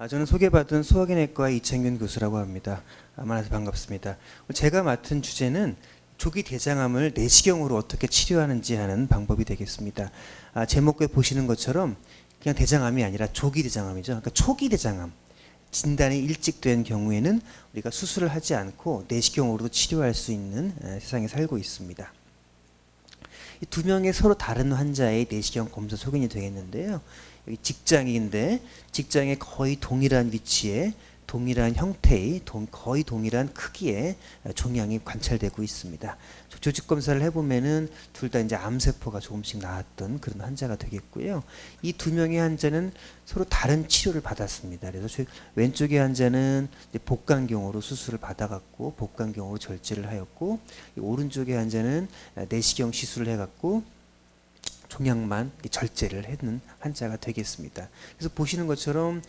저는 소개받은 소화기내과 이창균 교수라고 합니다. 만나서 반갑습니다. 제가 맡은 주제는 조기 대장암을 내시경으로 어떻게 치료하는지 하는 방법이 되겠습니다. 제목에 보시는 것처럼 그냥 대장암이 아니라 조기 대장암이죠. 그러니까 초기 대장암. 진단이 일찍 된 경우에는 우리가 수술을 하지 않고 내시경으로도 치료할 수 있는 세상에 살고 있습니다. 이 두 명의 서로 다른 환자의 내시경 검사 소견이 되겠는데요. 여기 직장인데 직장에 거의 동일한 위치에 동일한 형태의 거의 동일한 크기의 종양이 관찰되고 있습니다. 조직 검사를 해보면은 둘 다 이제 암세포가 조금씩 나왔던 그런 환자가 되겠고요. 이 두 명의 환자는 서로 다른 치료를 받았습니다. 그래서 왼쪽의 환자는 복강경으로 수술을 받아갖고 복강경으로 절제를 하였고, 오른쪽의 환자는 내시경 시술을 해갖고 종양만 절제를 했는 환자가 되겠습니다. 그래서 보시는 것처럼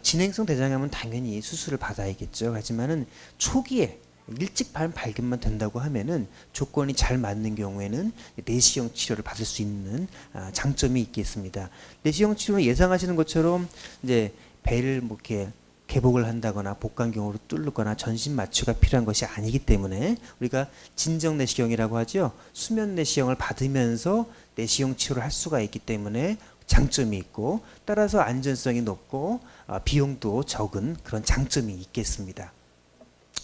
진행성 대장암은 당연히 수술을 받아야겠죠. 하지만은 초기에 일찍 발견만 된다고 하면은 조건이 잘 맞는 경우에는 내시경 치료를 받을 수 있는 장점이 있겠습니다. 내시경 치료는 예상하시는 것처럼 이제 배를 뭐 이렇게 개복을 한다거나 복강경으로 뚫거나 전신 마취가 필요한 것이 아니기 때문에 우리가 진정 내시경이라고 하죠. 수면 내시경을 받으면서 내시경 치료를 할 수가 있기 때문에 장점이 있고, 따라서 안전성이 높고 비용도 적은 그런 장점이 있겠습니다.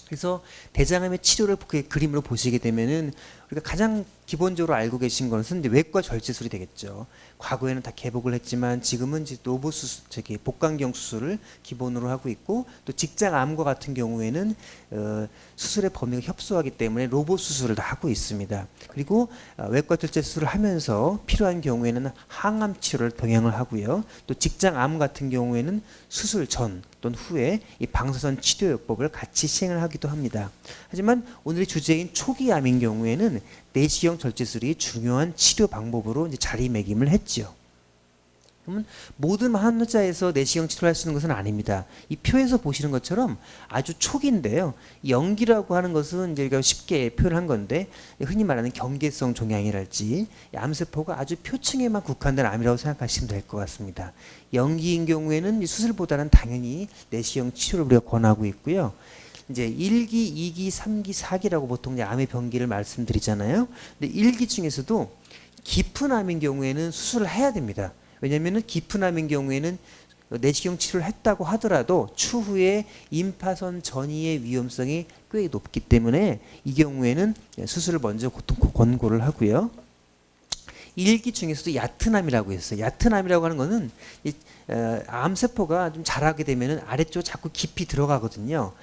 그래서 대장암의 치료를 그림으로 보시게 되면은 우리가 가장 기본적으로 알고 계신 것은 이제 외과 절제술이 되겠죠. 과거에는 다 개복을 했지만 지금은 이제 로봇 수술, 복강경 수술을 기본으로 하고 있고, 또 직장암과 같은 경우에는 수술의 범위가 협소하기 때문에 로봇 수술을 다 하고 있습니다. 그리고 외과 절제 수술을 하면서 필요한 경우에는 항암 치료를 병행을 하고요. 또 직장암 같은 경우에는 수술 전 또는 후에 이 방사선 치료요법을 같이 시행을 하기도 합니다. 하지만 오늘의 주제인 초기암인 경우에는 내시경 절제술이 중요한 치료 방법으로 이제 자리매김을 했지요. 그러면 모든 환자에서 내시경 치료를 할 수 있는 것은 아닙니다. 이 표에서 보시는 것처럼 아주 초기인데요. 연기라고 하는 것은 이제 우리가 쉽게 표현한 건데, 흔히 말하는 경계성 종양이랄지 암세포가 아주 표층에만 국한된 암이라고 생각하시면 될 것 같습니다. 연기인 경우에는 수술보다는 당연히 내시경 치료를 우리가 권하고 있고요. 이제 1기, 2기, 3기, 4기라고 보통 이제 암의 병기를 말씀드리잖아요. 근데 1기 중에서도 깊은 암인 경우에는 수술을 해야 됩니다. 왜냐하면 깊은 암인 경우에는 내시경 치료를 했다고 하더라도 추후에 임파선 전이의 위험성이 꽤 높기 때문에 이 경우에는 수술을 먼저 권고를 하고요. 1기 중에서도 얕은 암이라고 했어요. 얕은 암이라고 하는 거는 암세포가 좀 자라게 되면 아래쪽 자꾸 깊이 들어가거든요.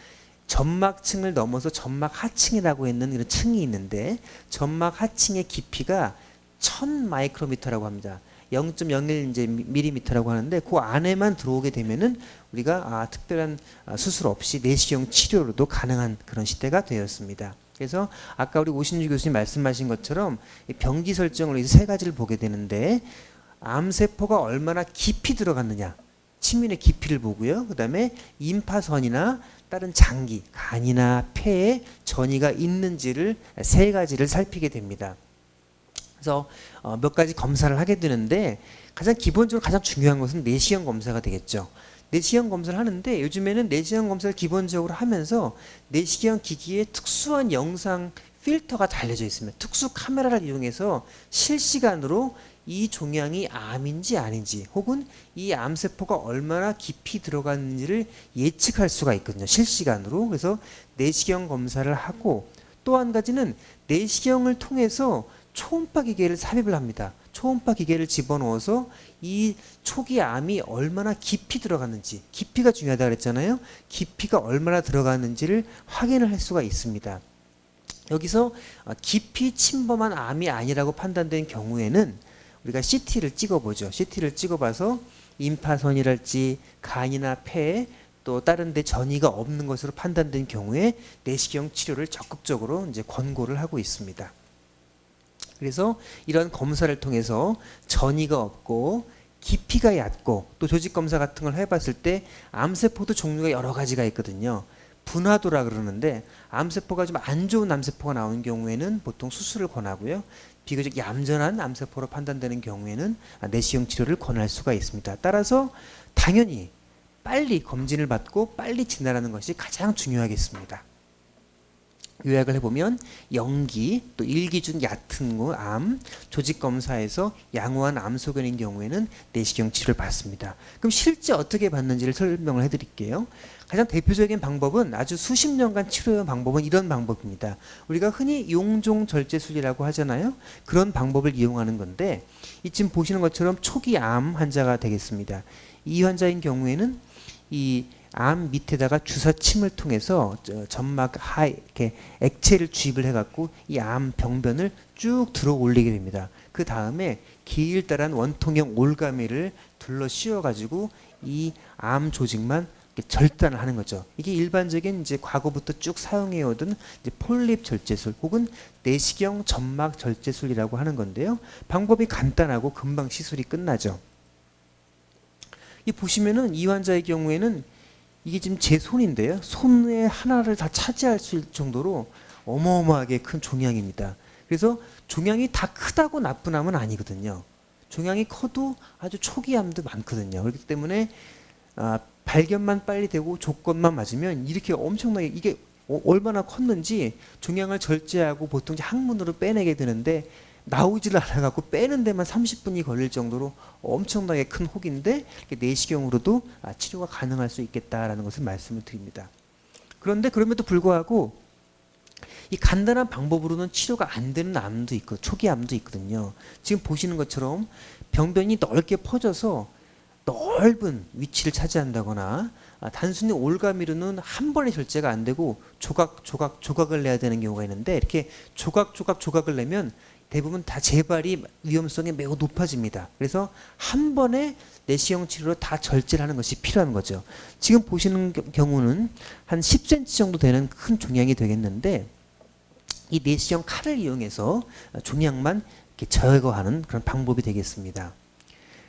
점막층을 넘어서 점막 하층이라고 했는 그런 층이 있는데, 점막 하층의 깊이가 1000 마이크로미터라고 합니다. 0.01 이제 밀리미터라고 하는데, 그 안에만 들어오게 되면은 우리가 특별한 수술 없이 내시경 치료로도 가능한 그런 시대가 되었습니다. 그래서 아까 우리 오신주 교수님 말씀하신 것처럼 병기 설정으로 해서 세 가지를 보게 되는데, 암세포가 얼마나 깊이 들어갔느냐, 침륜의 깊이를 보고요. 그 다음에 임파선이나 다른 장기, 간이나 폐에 전이가 있는지를 세 가지를 살피게 됩니다. 그래서 몇 가지 검사를 하게 되는데, 가장 기본적으로 가장 중요한 것은 내시경 검사가 되겠죠. 내시경 검사를 하는데, 요즘에는 내시경 검사를 기본적으로 하면서 내시경 기기에 특수한 영상 필터가 달려져 있습니다. 특수 카메라를 이용해서 실시간으로 이 종양이 암인지 아닌지, 혹은 이 암세포가 얼마나 깊이 들어갔는지를 예측할 수가 있거든요. 실시간으로. 그래서 내시경 검사를 하고, 또 한 가지는 내시경을 통해서 초음파 기계를 삽입을 합니다. 초음파 기계를 집어넣어서 이 초기 암이 얼마나 깊이 들어갔는지, 깊이가 중요하다고 그랬잖아요. 깊이가 얼마나 들어갔는지를 확인을 할 수가 있습니다. 여기서 깊이 침범한 암이 아니라고 판단된 경우에는 우리가 CT를 찍어보죠. CT를 찍어봐서 임파선이랄지 간이나 폐에 또 다른 데 전이가 없는 것으로 판단된 경우에 내시경 치료를 적극적으로 이제 권고를 하고 있습니다. 그래서 이런 검사를 통해서 전이가 없고 깊이가 얕고, 또 조직 검사 같은 걸 해봤을 때 암세포도 종류가 여러 가지가 있거든요. 분화도라 그러는데, 암세포가 좀 안 좋은 암세포가 나오는 경우에는 보통 수술을 권하고요. 비교적 얌전한 암세포로 판단되는 경우에는 내시경 치료를 권할 수가 있습니다. 따라서 당연히 빨리 검진을 받고 빨리 진단하는 것이 가장 중요하겠습니다. 요약을 해보면 영기, 또 일기 중 얕은 암, 조직검사에서 양호한 암 소견인 경우에는 내시경 치료를 받습니다. 그럼 실제 어떻게 받는지를 설명을 해드릴게요. 가장 대표적인 방법은 아주 수십 년간 치료해온 방법은 이런 방법입니다. 우리가 흔히 용종절제술이라고 하잖아요. 그런 방법을 이용하는 건데 지금 보시는 것처럼 초기 암 환자가 되겠습니다. 이 환자인 경우에는 이 암 밑에다가 주사침을 통해서 점막 하에 이렇게 액체를 주입을 해갖고 이 암 병변을 쭉 들어 올리게 됩니다. 그 다음에 길다란 원통형 올가미를 둘러 씌워가지고 이 암 조직만 절단을 하는 거죠. 이게 일반적인 이제 과거부터 쭉 사용해오던 이제 폴립 절제술 혹은 내시경 점막 절제술이라고 하는 건데요. 방법이 간단하고 금방 시술이 끝나죠. 이 보시면은 이 환자의 경우에는 이게 지금 제 손인데요. 손의 하나를 다 차지할 수 있을 정도로 어마어마하게 큰 종양입니다. 그래서 종양이 다 크다고 나쁜 암은 아니거든요. 종양이 커도 아주 초기 암도 많거든요. 그렇기 때문에 발견만 빨리 되고 조건만 맞으면 이렇게 엄청나게 이게 얼마나 컸는지 종양을 절제하고 보통 항문으로 빼내게 되는데 나오지를 않아갖고 빼는 데만 30분이 걸릴 정도로 엄청나게 큰 혹인데 내시경으로도 치료가 가능할 수 있겠다라는 것을 말씀을 드립니다. 그런데 그럼에도 불구하고 이 간단한 방법으로는 치료가 안 되는 암도 있고 초기 암도 있거든요. 지금 보시는 것처럼 병변이 넓게 퍼져서 넓은 위치를 차지한다거나 단순히 올가미로는 한 번에 절제가 안 되고 조각을 내야 되는 경우가 있는데 이렇게 조각을 내면 대부분 다 재발이 위험성이 매우 높아집니다. 그래서 한 번에 내시경 치료로 다 절제를 하는 것이 필요한 거죠. 지금 보시는 경우는 한 10cm 정도 되는 큰 종양이 되겠는데 이 내시경 칼을 이용해서 종양만 이렇게 제거하는 그런 방법이 되겠습니다.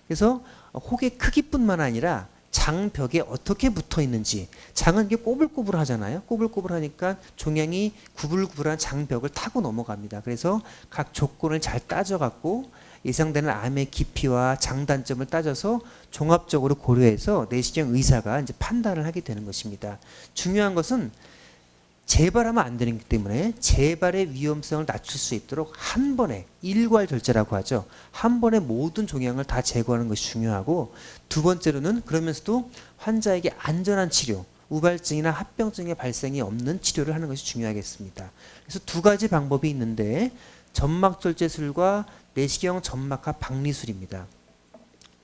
그래서 혹의 크기뿐만 아니라 장벽에 어떻게 붙어 있는지, 장은 이게 꼬불꼬불 하잖아요. 꼬불꼬불 하니까 종양이 구불구불한 장벽을 타고 넘어갑니다. 그래서 각 조건을 잘 따져갖고 예상되는 암의 깊이와 장단점을 따져서 종합적으로 고려해서 내시경 의사가 이제 판단을 하게 되는 것입니다. 중요한 것은 재발하면 안 되기 때문에 재발의 위험성을 낮출 수 있도록 한 번에 일괄 절제라고 하죠. 한 번에 모든 종양을 다 제거하는 것이 중요하고 두 번째로는 그러면서도 환자에게 안전한 치료, 우발증이나 합병증의 발생이 없는 치료를 하는 것이 중요하겠습니다. 그래서 두 가지 방법이 있는데 점막절제술과 내시경 점막하 박리술입니다.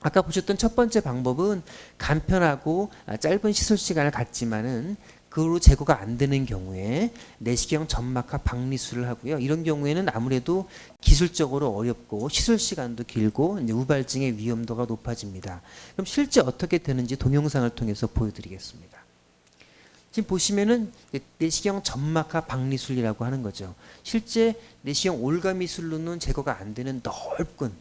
아까 보셨던 첫 번째 방법은 간편하고 짧은 시술 시간을 갖지만은 그 후로 제거가 안 되는 경우에 내시경 점막하 박리술을 하고요. 이런 경우에는 아무래도 기술적으로 어렵고 시술 시간도 길고 이제 우발증의 위험도가 높아집니다. 그럼 실제 어떻게 되는지 동영상을 통해서 보여드리겠습니다. 지금 보시면은 내시경 점막하 박리술이라고 하는 거죠. 실제 내시경 올가미술로는 제거가 안 되는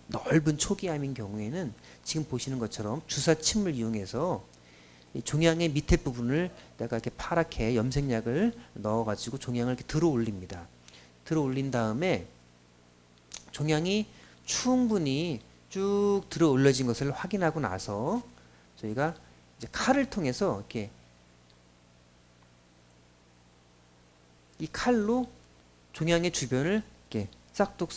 넓은 초기암인 경우에는 지금 보시는 것처럼 주사침을 이용해서 이 종양의 밑에 부분을 내가 이렇게 파랗게 염색약을 넣어가지고 종양을 이렇게 들어 올립니다. 들어 올린 다음에 종양이 충분히 쭉 들어 올려진 것을 확인하고 나서 저희가 이제 칼을 통해서 이렇게 이 칼로 종양의 주변을 이렇게 싹둑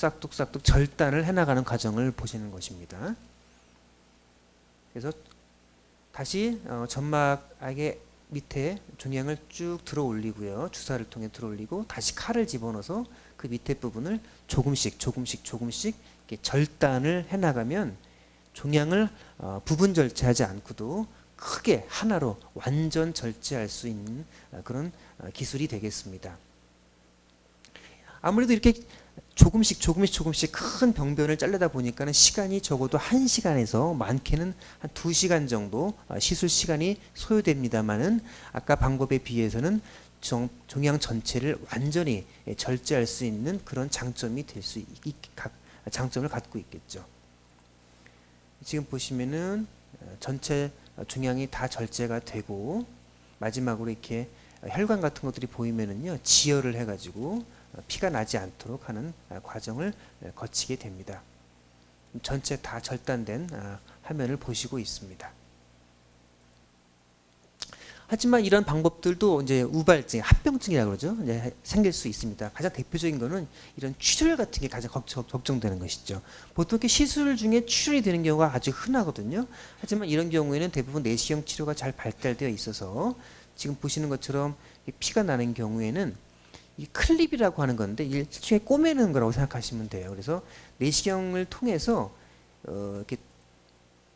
절단을 해나가는 과정을 보시는 것입니다. 그래서 다시 점막의 밑에 종양을 쭉 들어 올리고요. 주사를 통해 들어 올리고 다시 칼을 집어넣어서 그 밑에 부분을 조금씩 이렇게 절단을 해나가면 종양을 부분 절제하지 않고도 크게 하나로 완전 절제할 수 있는 그런 기술이 되겠습니다. 아무래도 이렇게 조금씩 큰 병변을 자르다 보니까는 시간이 적어도 1시간에서 많게는 한 2시간 정도 시술 시간이 소요됩니다만은 아까 방법에 비해서는 종양 전체를 완전히 절제할 수 있는 그런 장점이 장점을 갖고 있겠죠. 지금 보시면은 전체 종양이 다 절제가 되고 마지막으로 이렇게 혈관 같은 것들이 보이면은요 지혈을 해가지고 피가 나지 않도록 하는 과정을 거치게 됩니다. 전체 다 절단된 화면을 보시고 있습니다. 하지만 이런 방법들도 이제 우발증, 합병증이라고 그러죠. 이제 생길 수 있습니다. 가장 대표적인 거는 이런 출혈 같은 게 가장 걱정되는 것이죠. 보통 이렇게 시술 중에 출혈이 되는 경우가 아주 흔하거든요. 하지만 이런 경우에는 대부분 내시경 치료가 잘 발달되어 있어서 지금 보시는 것처럼 피가 나는 경우에는 이 클립이라고 하는 건데 일종의 꼬매는 거라고 생각하시면 돼요. 그래서 내시경을 통해서 이렇게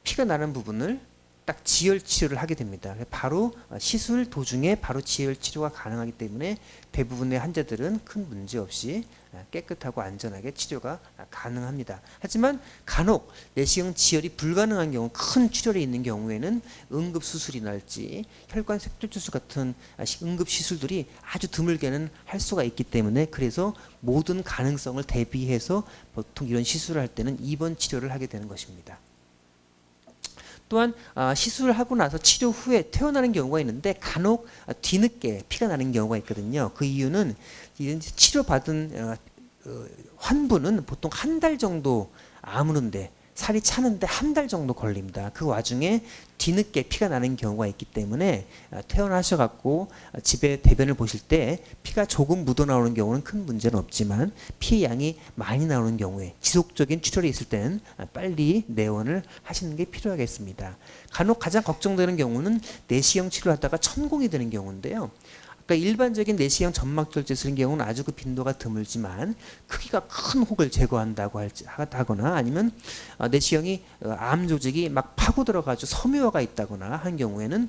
피가 나는 부분을 딱 지혈 치료를 하게 됩니다. 바로 시술 도중에 바로 지혈 치료가 가능하기 때문에 대부분의 환자들은 큰 문제 없이 깨끗하고 안전하게 치료가 가능합니다. 하지만 간혹 내시경 지혈이 불가능한 경우, 큰 출혈이 있는 경우에는 응급 수술이랄지 혈관 색출수술 같은 응급 시술들이 아주 드물게는 할 수가 있기 때문에 그래서 모든 가능성을 대비해서 보통 이런 시술을 할 때는 입원 치료를 하게 되는 것입니다. 또한 시술을 하고 나서 치료 후에 퇴원하는 경우가 있는데 간혹 뒤늦게 피가 나는 경우가 있거든요. 그 이유는 치료받은 환부는 보통 한 달 정도 아무는데 살이 차는데 한 달 정도 걸립니다. 그 와중에 뒤늦게 피가 나는 경우가 있기 때문에 퇴원하셔갖고 집에 대변을 보실 때 피가 조금 묻어나오는 경우는 큰 문제는 없지만 피의 양이 많이 나오는 경우에 지속적인 출혈이 있을 때는 빨리 내원을 하시는 게 필요하겠습니다. 간혹 가장 걱정되는 경우는 내시경 치료하다가 천공이 되는 경우인데요. 그러니까 일반적인 내시경 점막절제술인 경우는 아주 그 빈도가 드물지만 크기가 큰 혹을 제거한다고 하거나 아니면 내시경이 암 조직이 막 파고 들어가지고 섬유화가 있다거나 한 경우에는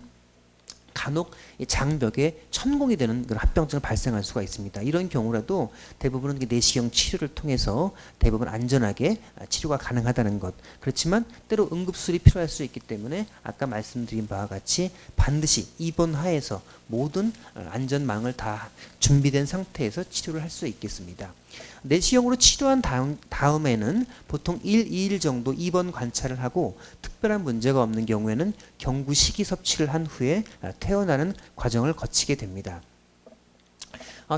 간혹 장벽에 천공이 되는 그런 합병증이 발생할 수가 있습니다. 이런 경우라도 대부분은 내시경 치료를 통해서 대부분 안전하게 치료가 가능하다는 것. 그렇지만 때로 응급수술이 필요할 수 있기 때문에 아까 말씀드린 바와 같이 반드시 입원하에서 모든 안전망을 다 준비된 상태에서 치료를 할 수 있겠습니다. 내시경으로 치료한 다음에는 보통 1, 2일 정도 입원 관찰을 하고 특별한 문제가 없는 경우에는 경구 식이 섭취를 한 후에 퇴원하는 과정을 거치게 됩니다.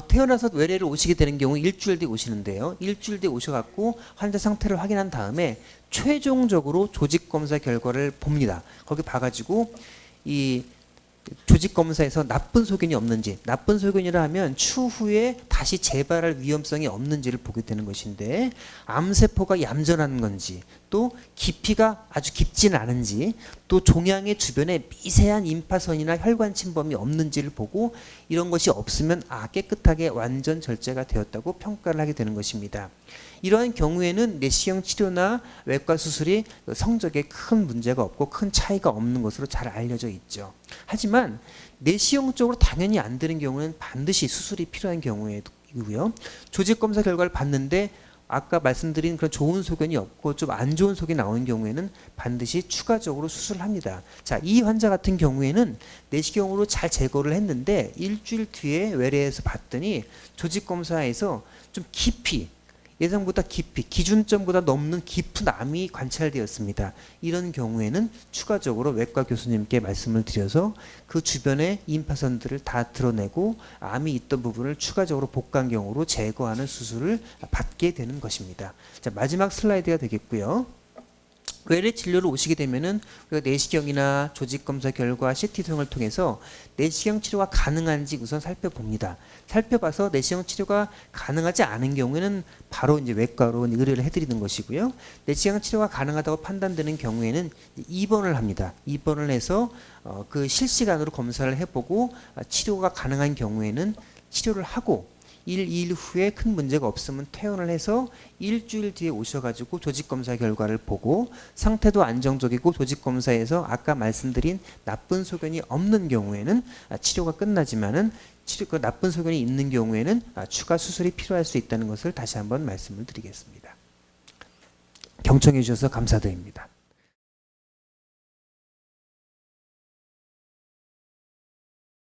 태어나서 외래를 오시게 되는 경우 일주일 뒤에 오시는데요. 일주일 뒤에 오셔갖고 환자 상태를 확인한 다음에 최종적으로 조직검사 결과를 봅니다. 거기 봐가지고 이 조직검사에서 나쁜 소견이 없는지, 나쁜 소견이라 하면 추후에 다시 재발할 위험성이 없는지를 보게 되는 것인데 암세포가 얌전한 건지 또 깊이가 아주 깊지는 않은지 또 종양의 주변에 미세한 임파선이나 혈관 침범이 없는지를 보고 이런 것이 없으면 깨끗하게 완전 절제가 되었다고 평가를 하게 되는 것입니다. 이러한 경우에는 내시경 치료나 외과 수술이 성적에 큰 문제가 없고 큰 차이가 없는 것으로 잘 알려져 있죠. 하지만 내시경 쪽으로 당연히 안 되는 경우는 반드시 수술이 필요한 경우이고요. 조직검사 결과를 봤는데 아까 말씀드린 그런 좋은 소견이 없고 좀 안 좋은 소견이 나오는 경우에는 반드시 추가적으로 수술을 합니다. 자, 이 환자 같은 경우에는 내시경으로 잘 제거를 했는데 일주일 뒤에 외래에서 봤더니 조직검사에서 좀 깊이 예상보다 깊이 기준점보다 넘는 깊은 암이 관찰되었습니다. 이런 경우에는 추가적으로 외과 교수님께 말씀을 드려서 그 주변의 임파선들을 다 드러내고 암이 있던 부분을 추가적으로 복강경으로 제거하는 수술을 받게 되는 것입니다. 자, 마지막 슬라이드가 되겠고요. 외래 진료를 오시게 되면은 우리가 내시경이나 조직검사 결과 CT 등을 통해서 내시경 치료가 가능한지 우선 살펴봅니다. 살펴봐서 내시경 치료가 가능하지 않은 경우에는 바로 이제 외과로 의뢰를 해드리는 것이고요. 내시경 치료가 가능하다고 판단되는 경우에는 입원을 합니다. 입원을 해서 그 실시간으로 검사를 해보고 치료가 가능한 경우에는 치료를 하고 1, 2일 후에 큰 문제가 없으면 퇴원을 해서 일주일 뒤에 오셔가지고 조직검사 결과를 보고 상태도 안정적이고 조직검사에서 아까 말씀드린 나쁜 소견이 없는 경우에는 치료가 끝나지만은 그 나쁜 소견이 있는 경우에는 추가 수술이 필요할 수 있다는 것을 다시 한번 말씀을 드리겠습니다. 경청해 주셔서 감사드립니다.